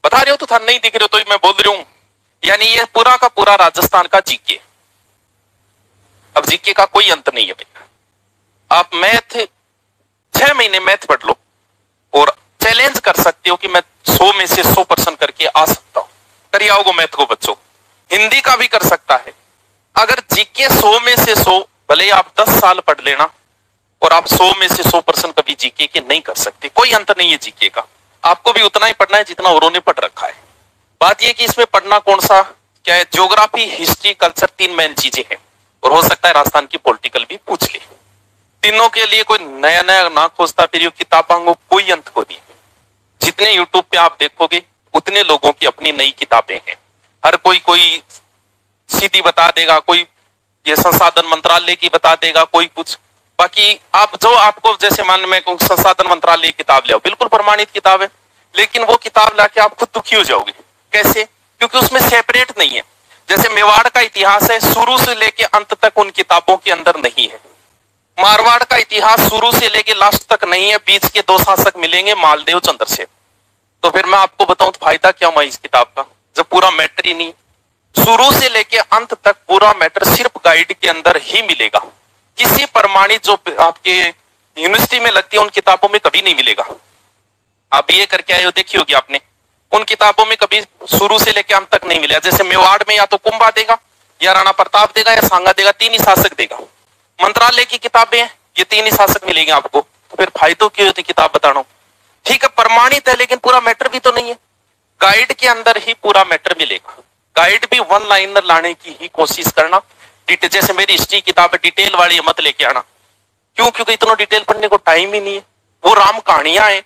बता रहे हो तो था, नहीं दिख रहे हो तो मैं बोल रही हूं। यानी ये पूरा का पूरा राजस्थान का जीके। अब जीके का कोई अंत नहीं है भैया। आप मैथ 6 महीने मैथ पढ़ लो और चैलेंज कर सकते हो कि मैं 100 में से 100% करके आ सकता हूं। करिए आओगे मैथ को बच्चों। हिंदी का भी कर सकता है। अगर जीके 100 में से 100, भले ही आप 10 साल पढ़ लेना और आप 100 में से 100% कभी जीके के नहीं कर सकते। कोई अंत नहीं है जीके का। आपको भी उतना ही पढ़ना है जितना औरों ने पढ़ रखा है। बात यह कि इसमें पढ़ना कौन सा क्या है, ज्योग्राफी, हिस्ट्री, कल्चर, 3 मेन चीजें हैं। और हो सकता है राजस्थान की पॉलिटिकल भी पूछ ले। तीनों के लिए कोई नया नया ना खोजता फिर किताबों कोई अंत को नहीं। जितने यूट्यूब पे आप देखोगे उतने लोगों की अपनी नई किताबें हैं। हर कोई सीधी बता देगा, कोई ये संसाधन मंत्रालय की बता देगा, कोई कुछ। बाकी आप जो आपको जैसे मान में संसाधन मंत्रालय की किताब ले आओ, बिल्कुल प्रमाणित किताब है, लेकिन वो किताब लाके आप खुद दुखी हो जाओगे। कैसे? क्योंकि उसमें सेपरेट नहीं है। जैसे मेवाड़ का इतिहास है, शुरू से लेके अंत तक उन किताबों के अंदर नहीं है। मारवाड़ का इतिहास शुरू से लेके लास्ट तक नहीं है, बीच के 2 शासक मिलेंगे, मालदेव, चंद्रसेन। तो फिर मैं आपको बताऊं तो फायदा क्या हुआ इस किताब का, जब पूरा मैटर ही नहीं। शुरू से लेके अंत तक पूरा मैटर सिर्फ गाइड के अंदर ही मिलेगा। किसी प्रमाणित जो आपके यूनिवर्सिटी में लगती है उन किताबों में कभी नहीं मिलेगा। आप ये करके आए हो, देखी होगी आपने, उन किताबों में कभी शुरू से लेके अंत तक नहीं मिला। जैसे मेवाड़ में या तो कुंभा देगा, या राणा प्रताप देगा, या सांगा देगा, 3 ही शासक देगा। मंत्रालय की किताबें हैं, ये 3 ही शासक मिलेंगे आपको। तो फिर फायदों की होती किताब बताना। ठीक है, प्रमाणित है, लेकिन पूरा मैटर भी तो नहीं है। गाइड के अंदर ही पूरा मैटर मिलेगा। गाइड भी 1 लाइनर लाने की ही कोशिश करना। जैसे मेरी हिस्ट्री किताब है, डिटेल वाली मत लेके आना। क्यों? क्योंकि इतना डिटेल पढ़ने को टाइम ही नहीं है। वो राम कहानियां हैं,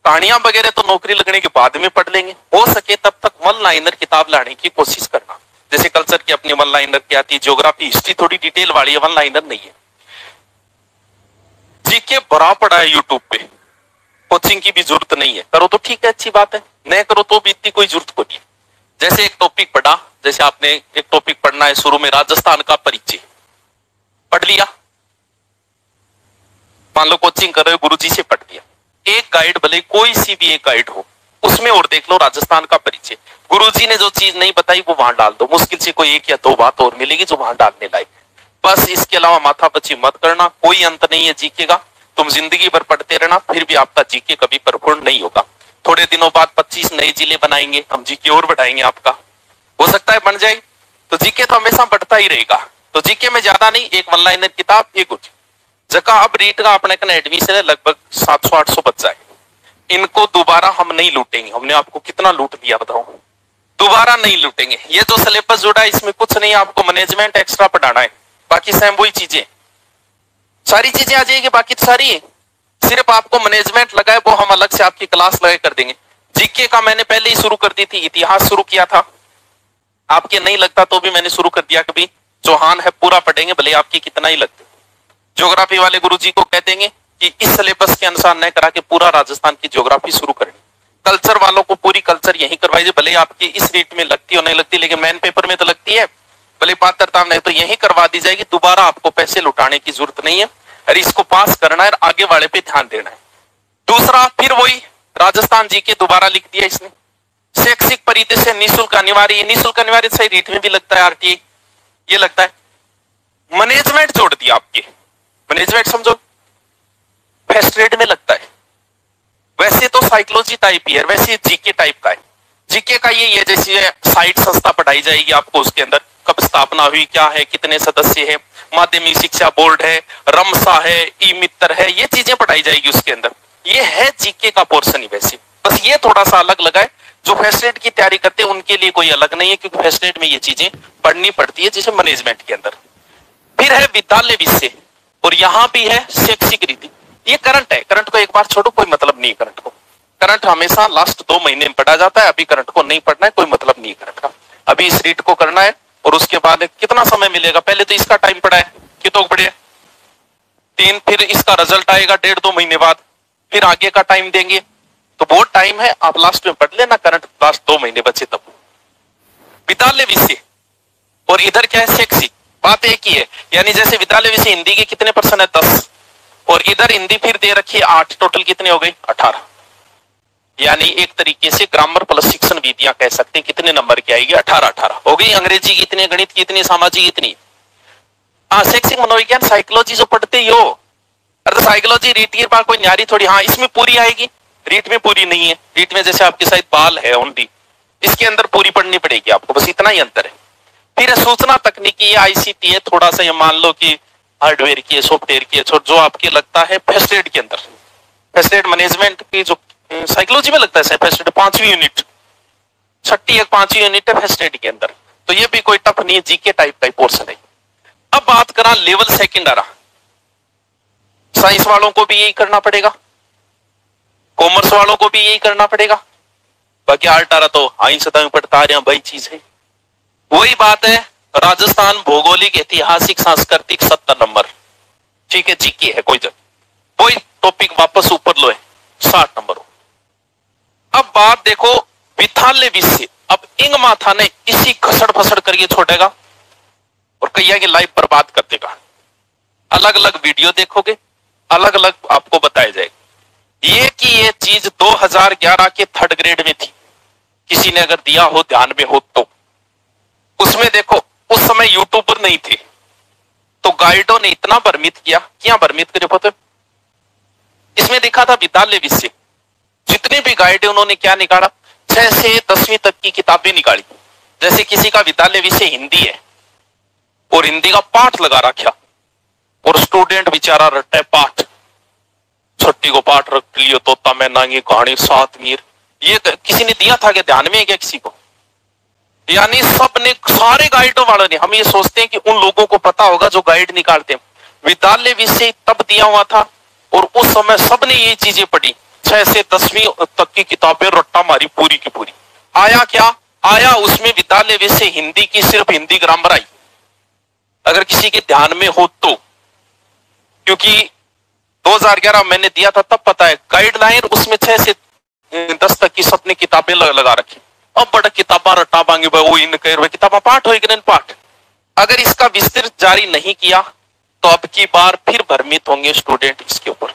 कहानियां वगैरह तो नौकरी लगने के बाद में पढ़ लेंगे। हो सके तब तक 1 लाइनर किताब लाने की कोशिश करना। जैसे कल्चर की अपनी 1 लाइनर की आती है, ज्योग्राफी, हिस्ट्री थोड़ी डिटेल वाली है, 1 लाइनर नहीं है। जीके बड़ा पड़ा है यूट्यूब पे, कोचिंग की भी जरूरत नहीं है। करो तो ठीक है, अच्छी बात है, नहीं करो तो भी इतनी कोई जरूरत को नहीं। जैसे एक टॉपिक पढ़ा, जैसे आपने एक टॉपिक पढ़ना है शुरू में, राजस्थान का परिचय पढ़ लिया। मान लो कोचिंग कर रहे हो, गुरुजी से पढ़ लिया। एक गाइड, भले कोई सी भी एक गाइड हो, उसमें और देख लो राजस्थान का परिचय। गुरुजी ने जो चीज नहीं बताई वो वहां डाल दो। मुश्किल से कोई 1 या 2 बात और मिलेगी जो वहां डालने लायक। बस इसके अलावा माथापच्ची मत करना। कोई अंत नहीं है जीके का। तुम जिंदगी भर पढ़ते रहना, फिर भी आपका जीके कभी परिपूर्ण नहीं होगा। थोड़े दिनों बाद 25 नए जिले बनाएंगे हम, जीके और बढ़ाएंगे आपका। हो सकता है बन जाए, तो जीके तो हमेशा बढ़ता ही रहेगा। तो जीके में ज्यादा नहीं, एक 1 लाइनर किताब, एक कुछ जगह। अब रीट का अपने का एडमिशन है, लगभग 700-800 बच जाए। इनको दोबारा हम नहीं लूटेंगे। हमने आपको कितना लूट दिया बताओ, दोबारा नहीं लूटेंगे। ये जो सिलेबस जुड़ा है इसमें कुछ नहीं, आपको मैनेजमेंट एक्स्ट्रा पढ़ाना है, बाकी सेम वही चीजें, सारी चीजें आ जाएगी। बाकी तो सारी है, सिर्फ आपको मैनेजमेंट लगा है, वो हम अलग से आपकी क्लास लगा कर देंगे। जीके का मैंने पहले ही शुरू कर दी थी, इतिहास शुरू किया था। आपके नहीं लगता तो भी मैंने शुरू कर दिया। कभी चौहान है पूरा पढ़ेंगे, भले आपके कितना ही लगते। ज्योग्राफी वाले गुरुजी को कह देंगे कि इस सिलेबस के अनुसार न करा के पूरा राजस्थान की ज्योग्राफी शुरू करें। कल्चर वालों को पूरी कल्चर यही करवाइए, भले आपकी इस रेट में लगती हो नहीं लगती, लेकिन मेन पेपर में तो लगती है। भले पात्रता नहीं तो यही करवा दी जाएगी। दोबारा आपको पैसे लुटाने की जरूरत नहीं है, और इसको पास करना है, आगे वाले पे ध्यान देना है। दूसरा, फिर वही राजस्थान जी के दोबारा लिख दिया इसने। शैक्षिक परिदृश्य निःशुल्क अनिवार्य, निःशुल्क अनिवार्य सही रेट में भी लगता है, आरटीआई ये लगता है। मैनेजमेंट जोड़ दिया आपके, मैनेजमेंट समझो फर्स्ट ग्रेड में लगता है। वैसे तो साइकोलॉजी टाइप ही है, वैसे जीके टाइप का है। जीके का ये है जैसे साइट संस्था पढ़ाई जाएगी आपको, उसके अंदर कब स्थापना हुई, क्या है, कितने सदस्य है, माध्यमिक शिक्षा बोर्ड है, रमसा है, ई मित्र है, ये चीजें पढ़ाई जाएगी उसके अंदर। ये है जीके का पोर्शन ही। वैसे बस ये थोड़ा सा अलग लगा है। जो फर्स्ट ग्रेड की तैयारी करते हैं उनके लिए कोई अलग नहीं है, क्योंकि फर्स्ट ग्रेड में ये चीजें पढ़नी पड़ती है, जैसे मैनेजमेंट के अंदर। फिर है विद्यालय विषय, और यहाँ भी है शैक्षिक रीति। ये करंट है, करंट को एक बार छोड़ो, कोई मतलब नहीं करंट को। करंट हमेशा लास्ट 2 महीने में पढ़ा जाता है। अभी करंट को नहीं पढ़ना है, कोई मतलब नहीं करंट का। अभी इस रीट को करना है, और उसके बाद कितना समय मिलेगा। पहले तो इसका टाइम पड़ा है, कितों पढ़े 3, फिर इसका रिजल्ट आएगा 1.5-2 महीने बाद, फिर आगे का टाइम देंगे। तो बहुत टाइम है, आप लास्ट में पढ़ लेना करंट, लास्ट 2 महीने बचे तब। विद्यालय विषय और इधर क्या है शैक्षिक, बात एक ही है। यानी जैसे विद्यालय विषय हिंदी के कितने % है 10, और इधर हिंदी फिर दे रखी है 8, टोटल कितने हो गए 18। यानी एक तरीके से ग्रामर प्लस शिक्षण विधियां कह सकते हैं। कितने नंबर की आएगी? 18 हो गई। अंग्रेजी की इतनी, गणित की इतनी, सामाजिक इतनी। शैक्षिक मनोविज्ञान साइकोलॉजी जो पढ़ते ही हो, अरे साइकोलॉजी रीट के पास कोई न्यारी थोड़ी, हाँ इसमें पूरी आएगी, रीट में पूरी नहीं है। रीट में जैसे आपके साथ बाल है ओनली, इसके अंदर पूरी पढ़नी पड़ेगी आपको, बस इतना ही अंतर है। फिर सूचना तकनीकी, आईसीटी है, थोड़ा सा ये मान लो कि हार्डवेयर की है, सॉफ्टवेयर की है, जो आपके लगता है फर्स्ट एड के अंदर, फर्स्ट एड मैनेजमेंट की जो साइकोलॉजी में लगता है फर्स्ट एड 5वीं यूनिट, 6ठी 5वीं यूनिट है फर्स्ट एड के अंदर। तो ये भी कोई टफ नहीं है, जीके टाइप का पोर्शन है। अब बात करा लेवल सेकंड आ रहा, साइंस वालों को भी यही करना पड़ेगा, कॉमर्स वालों को भी यही करना पड़ेगा। बाकी आर्ट आ रहा तो आइंस्टाइन पढ़ता रहे भाई चीज है, वही बात है। राजस्थान भौगोलिक ऐतिहासिक सांस्कृतिक 70 नंबर, ठीक है जीके है, कोई कोई टॉपिक वापस ऊपर लो है 60 नंबर हो। अब बात देखो विद्यालय विषय, अब इंग माथा ने इसी खसड़ फसड़ करके छोड़ेगा और कैया की लाइफ बर्बाद कर देगा। अलग अलग वीडियो देखोगे, अलग अलग आपको बताया जाएगा। ये कि ये चीज 2011 के 3rd ग्रेड में थी, किसी ने अगर दिया हो ध्यान में हो तो। उसमें देखो उस समय यूट्यूबर नहीं थे, तो गाइडों ने इतना भ्रमित किया, क्या भ्रमित करे पता? इसमें देखा था विद्यालय विषय, जितने भी गाइड है उन्होंने क्या निकाला, 6 से 10वीं तक की किताबें निकाली। जैसे किसी का विद्यालय विषय हिंदी है और हिंदी का पाठ लगा रखा, और स्टूडेंट बेचारा रटे पाठ, छठी को पाठ रख लियो, तोता मैना की कहानी, 7 मीर, ये किसी ने दिया था क्या? ध्यान में है क्या किसी को? यानी सबने, सारे गाइडों वालों ने, हम ये सोचते हैं कि उन लोगों को पता होगा जो गाइड निकालते हैं। विद्यालय विषय तब दिया हुआ था और उस समय सबने ये चीजें पढ़ी, 6 से 10वीं तक की किताबें रट्टा मारी पूरी की पूरी। आया क्या? आया उसमें विद्यालय विषय हिंदी की सिर्फ हिंदी ग्रामर आई, अगर किसी के ध्यान में हो तो। क्योंकि 2011 मैंने दिया था तब पता है, गाइडलाइन उसमें 6 से 10 तक की सबने किताबें लगा रखी। अब बड़ा किताबा रटा पाएंगे वो इन किताबा पाठ होगी पाठ। अगर इसका विस्तृत जारी नहीं किया तो अब की बार फिर भ्रमित होंगे स्टूडेंट इसके ऊपर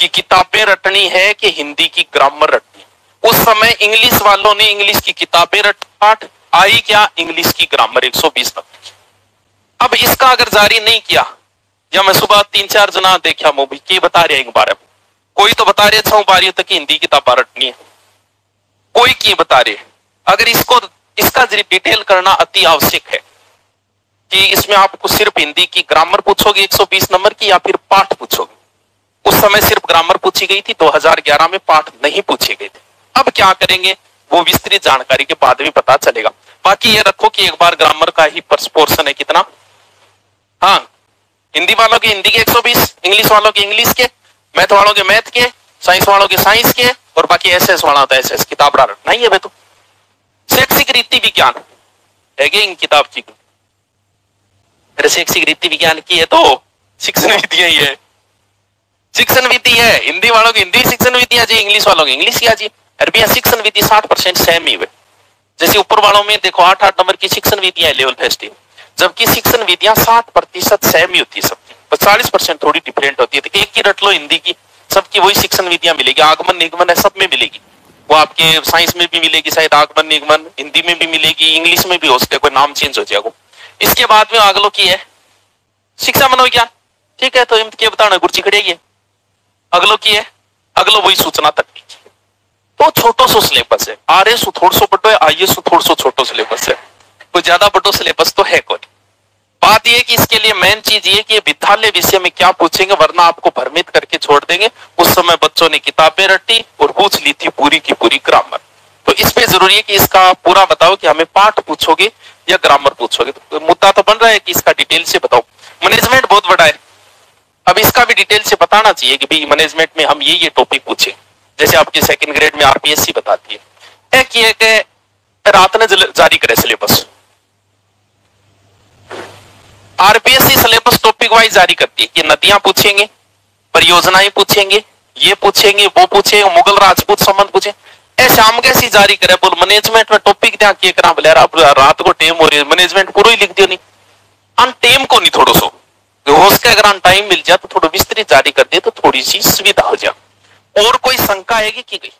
कि किताबें रटनी है कि हिंदी की ग्रामर रटनी। उस समय इंग्लिश वालों ने इंग्लिश की किताबें रट पाठ आई क्या? इंग्लिश की ग्रामर 120 तक। अब इसका अगर जारी नहीं किया, या मैं सुबह 3-4 जना देखा मूवी के बता रहे एक बार, कोई तो बता रहे 6 बारियों तक हिंदी किताबा रटनी है, कोई की बता रहे। अगर इसका डिटेल करना अति आवश्यक है कि इसमें आपको सिर्फ हिंदी की ग्रामर पूछोगे 120 नंबर की, या फिर पाठ पूछोगे। उस समय सिर्फ ग्रामर पूछी गई थी, 2011 में पाठ नहीं पूछे गए थे। अब क्या करेंगे वो विस्तृत जानकारी के बाद भी पता चलेगा। बाकी ये रखो कि एक बार ग्रामर का ही पोर्शन है कितना, हाँ हिंदी वालों के हिंदी के 120, इंग्लिश वालों के इंग्लिश के, मैथ वालों के मैथ के, साइंस वालों के साइंस के, और बाकी एसएस वाला होता है एसएस किताब रटना ही है भाई। तो शैक्षिक रीति विज्ञान है इन किताब की, अरे शैक्षिक रीति विज्ञान की है तो शिक्षण विधि ही है, शिक्षण विधि है। हिंदी वालों की हिंदी शिक्षण विधि जी, इंग्लिश वालों की इंग्लिश की जी। अरबी शिक्षण विधि 60% सेम ही है। जैसे ऊपर वालों में देखो 8-8 नंबर की शिक्षण विधियां लेवल फेस्टिव, जबकि शिक्षण विधियां 60% सेम ही होती है सबकी, 40% थोड़ी डिफरेंट होती है। तो एक की रट लो हिंदी की, सबकी वही शिक्षण विधियां मिलेगी, आगमन निगमन है सब में मिलेगी। वो आपके साइंस में भी मिलेगी शायद आगमन निगमन, हिंदी में भी मिलेगी, इंग्लिश में भी हो सकता है, कोई नाम चेंज हो जाएगा। इसके बाद में अगलो की है शिक्षा मनोविज्ञान, ठीक है, तो क्या बताना गुरुजी खड़े है। अगलो की है, अगलो वही सूचना तकनीक, तो छोटो सो सिलेबस है। आर एस थोड़ा सो बड़ो है, आई एस थोड़ा सो छोटो सिलेबस है, कोई ज्यादा बड़ो सिलेबस तो है कोई। बात यह कि इसके लिए मेन चीज ये कि विद्यालय विषय में क्या पूछेंगे, वरना आपको भ्रमित करके छोड़ देंगे। उस समय बच्चों ने किताबें रटी और पूछ ली थी पूरी की पूरी ग्रामर। तो इसमें जरूरी है कि इसका पूरा बताओ कि हमें पाठ पूछोगे या ग्रामर पूछोगे। तो मुद्दा तो बन रहा है कि इसका डिटेल से बताओ। मैनेजमेंट बहुत बड़ा है, अब इसका भी डिटेल से बताना चाहिए कि भाई मैनेजमेंट में हम ये टॉपिक पूछे। जैसे आपके 2nd ग्रेड में आरपीएससी बताती है कि रात ने जारी करे syllabus, RPSC syllabus topic wise जारी करती है कि नदियां पूछेंगे, परियोजनाएं पूछेंगे, ये पूछेंगे, वो पूछेंगे, मुगल राजपूत संबंध पूछे, ऐसे हम कैसी जारी करे। बोल मैनेजमेंट में टॉपिक क्या किए करा, बोले रात को टेम हो रही है, मैनेजमेंट पूरा ही लिख दियो नहीं, अन टेम को नहीं, थोड़ा सो हो सके अगर अन टाइम मिल जाए तो थोड़ा विस्तृत जारी कर दे तो थोड़ी सी सुविधा हो जाए। और कोई शंका आएगी कि गई?